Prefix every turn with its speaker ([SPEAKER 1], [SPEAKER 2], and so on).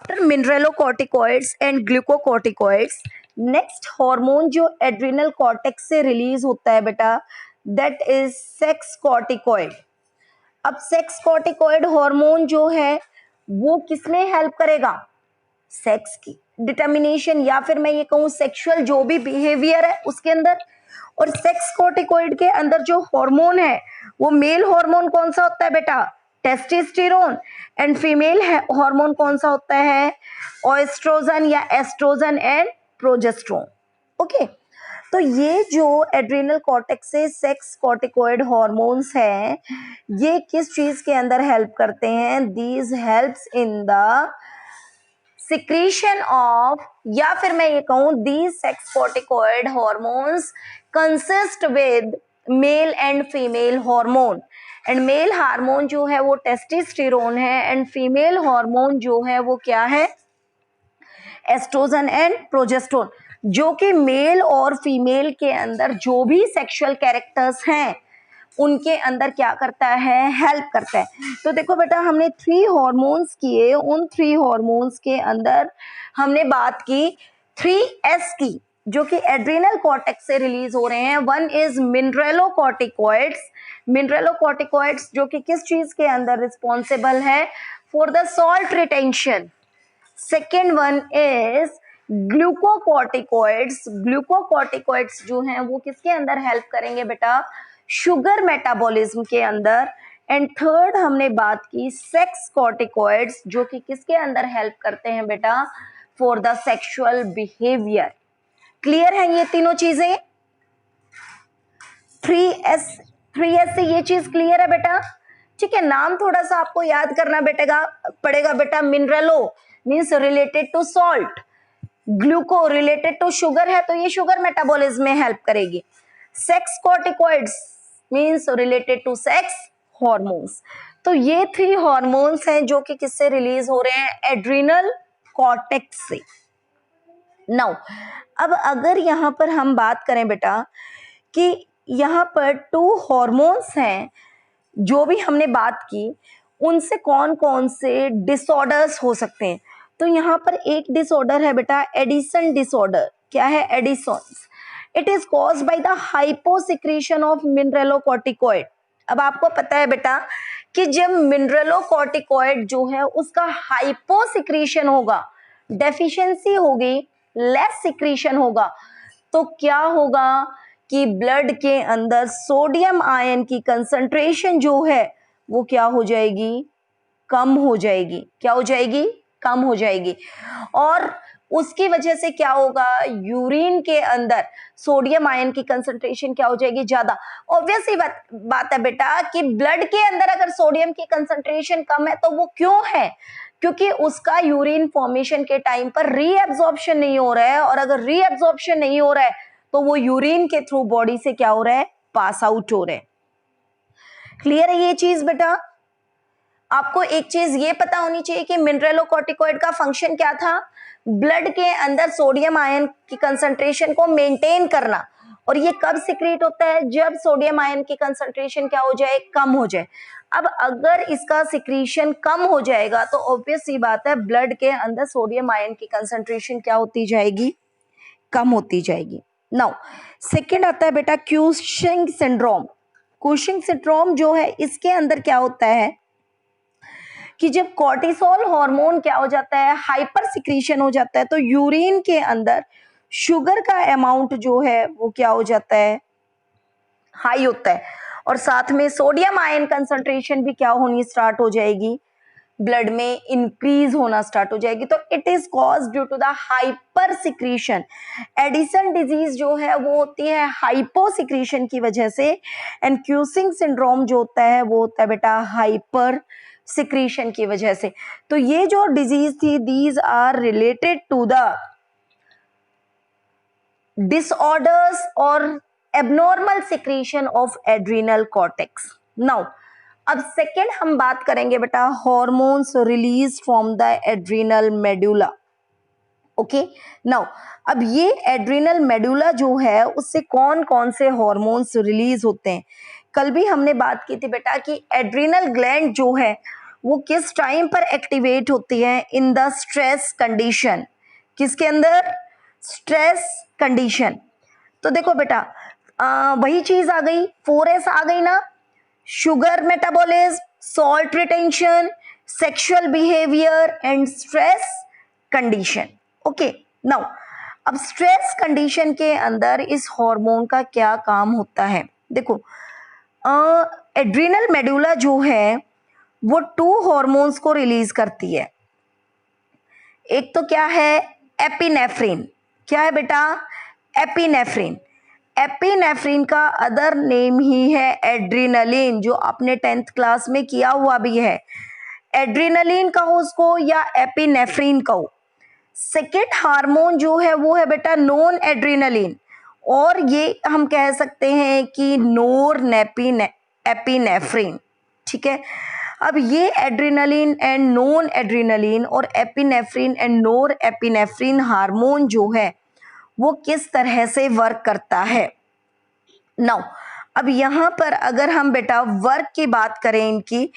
[SPEAKER 1] After mineralocorticoids and glucocorticoids, next hormone जो adrenal cortex से release होता है बेटा, दैट इज सेक्स कॉर्टिकॉइड। अब सेक्स कॉर्टिकॉइड हार्मोन जो है वो किसमें हेल्प करेगा? सेक्स की डिटर्मिनेशन या फिर मैं ये कहूँ सेक्सुअल जो भी बिहेवियर है उसके अंदर। और सेक्स कॉर्टिकॉइड के अंदर जो हार्मोन है वो मेल हार्मोन कौन सा होता है बेटा? टेस्टोस्टेरोन। एंड फीमेल हार्मोन कौन सा होता है? ओएस्ट्रोजन या एस्ट्रोजन एंड प्रोजेस्टेरोन। ओके, तो ये जो एड्रिनल कॉर्टेक्स से सेक्स कॉर्टिकॉइड हार्मोन्स हैं, ये किस चीज के अंदर हेल्प करते हैं? These helps in the secretion of, या फिर मैं ये कहूं these sex corticoid hormones consist with male and female hormone. And male hormone जो है वो टेस्टोस्टेरोन है एंड फीमेल हार्मोन जो है वो क्या है? Estrogen and progesterone. जो कि मेल और फीमेल के अंदर जो भी सेक्सुअल कैरेक्टर्स हैं उनके अंदर क्या करता है? हेल्प करता है। तो देखो बेटा, हमने 3 हार्मोन्स किए, उन 3 हार्मोन्स के अंदर हमने बात की 3S की, जो कि एड्रिनल कॉर्टेक्स से रिलीज हो रहे हैं। One is mineralocorticoids. मिनरलोकॉर्टिकॉइड्स जो कि किस चीज के अंदर रिस्पॉन्सिबल है? For the salt retention. Second one is glucocorticoids. Glucocorticoids जो हैं वो किसके अंदर हेल्प करेंगे बेटा? शुगर मेटाबॉलिज्म के अंदर। एंड थर्ड हमने बात की सेक्स कॉर्टिकॉइड्स, जो कि किसके अंदर हेल्प करते हैं बेटा? For the sexual behaviour. Clear है ये तीनों चीजें? 3S से ये चीज क्लियर है बेटा? ठीक है, नाम थोड़ा सा आपको याद करना पड़ेगा बेटा। मिनरलो मीन्स रिलेटेड टू सॉल्ट, ग्लूको रिलेटेड टू शुगर है तो ये शुगर मेटाबॉलिज्म में हेल्प करेगी। Sex corticoids means related to sex hormones. तो ये 3 हॉर्मोन्स हैं जो कि किससे रिलीज हो रहे हैं? एड्रिनल कॉर्टेक्स से। नाउ अब अगर यहां पर हम बात करें बेटा कि यहां पर 2 हॉर्मोन्स हैं जो भी हमने बात की, उनसे कौन कौन से डिसऑर्डर्स हो सकते हैं? तो यहाँ पर एक डिसऑर्डर है बेटा एडिशन डिसऑर्डर। क्या है? Addison's. It is caused by the hyposecretion of mineralocorticoid. अब आपको पता है बेटा कि जब मिनरलोकॉर्टिकॉइड जो है उसका हाइपोसिक्रीशन होगा, डेफिशिएंसी होगी, लेस सिक्रीशन होगा, तो क्या होगा कि ब्लड के अंदर सोडियम आयन की कंसंट्रेशन जो है वो क्या हो जाएगी? कम हो जाएगी। क्या हो जाएगी? कम हो जाएगी। और उसकी वजह से क्या होगा? यूरिन के अंदर सोडियम आयन की कंसंट्रेशन क्या हो जाएगी? ज्यादा। ऑब्वियस ही बात है बेटा कि ब्लड के अंदर अगर सोडियम की कंसंट्रेशन कम है तो वो क्यों है? क्योंकि उसका यूरिन फॉर्मेशन के टाइम पर रीएब्जॉर्प्शन नहीं हो रहा है, और अगर रीएब्जॉर्प्शन नहीं हो रहा है तो वो यूरिन के थ्रू बॉडी से क्या हो रहा है? पास आउट हो रहे हैं। क्लियर है ये चीज बेटा? आपको एक चीज ये पता होनी चाहिए कि मिनरलोकॉर्टिकॉइड का फंक्शन क्या था? ब्लड के अंदर सोडियम आयन की कंसंट्रेशन को मेंटेन करना। और ये कब सिक्रीट होता है? जब सोडियम आयन की कंसंट्रेशन क्या हो जाए? कम हो जाए। अब अगर इसका सिक्रीशन कम हो जाएगा तो ऑब्वियस सी बात है ब्लड के अंदर सोडियम आयन की कंसंट्रेशन क्या होती जाएगी? कम होती जाएगी। नाउ सेकेंड आता है बेटा क्यूशिंग सिंड्रोम। क्यूशिंग सिंड्रोम जो है इसके अंदर क्या होता है कि जब कॉर्टिसोल हार्मोन क्या हो जाता है? हाइपर सिक्रीशन हो जाता है, तो यूरिन के अंदर शुगर का अमाउंट जो है वो क्या हो जाता है? हाई होता है। और साथ में सोडियम आयन कंसंट्रेशन भी क्या होनी स्टार्ट हो जाएगी? ब्लड में इंक्रीज होना स्टार्ट हो जाएगी। तो it is cause due to the hyper secretion. Addison disease जो है वो होती है हाइपोसिक्रीशन की वजह से, एंड क्यूसिंग सिंड्रोम जो होता है वो होता है बेटा हाइपर सिक्रीशन की वजह से। तो ये जो डिजीज थी, these are related to the disorders और abnormal secretion of adrenal cortex. Now अब सेकेंड हम बात करेंगे बेटा hormones release from the adrenal medulla. Okay, now अब ये एड्रिनल मेडुला जो है उससे कौन कौन से हॉर्मोन्स रिलीज होते हैं? कल भी हमने बात की थी बेटा कि एड्रिनल ग्लैंड जो है वो किस टाइम पर एक्टिवेट होती है? In the stress condition. किसके अंदर? Stress condition. तो देखो बेटा वही चीज आ गई, 4S आ गई ना, sugar metabolism, salt retention, sexual behaviour and stress condition. Okay, now अब स्ट्रेस कंडीशन के अंदर इस हार्मोन का क्या काम होता है? देखो एड्रिनल मेडुला जो है वो 2 हार्मोन्स को रिलीज करती है। एक तो क्या है? एपिनेफ्रिन। क्या है बेटा? एपिनेफ्रिन। एपिनेफ्रिन का अदर नेम ही है एड्रिनलिन, जो आपने 10th क्लास में किया हुआ भी है। एड्रिनलिन कहो उसको या एपिनेफ्रिन कहो। सेकेंड हार्मोन जो है वो है बेटा नॉन एड्रिनलिन, और ये हम कह सकते हैं कि एपिनेफ्रिन। ठीक है, अब ये एड्रिनलिन एंड नॉन एड्रिनलिन और epinephrine and non epinephrine hormone जो है वो किस तरह से वर्क करता है? नाउ अब यहाँ पर अगर हम बेटा वर्क की बात करें इनकी,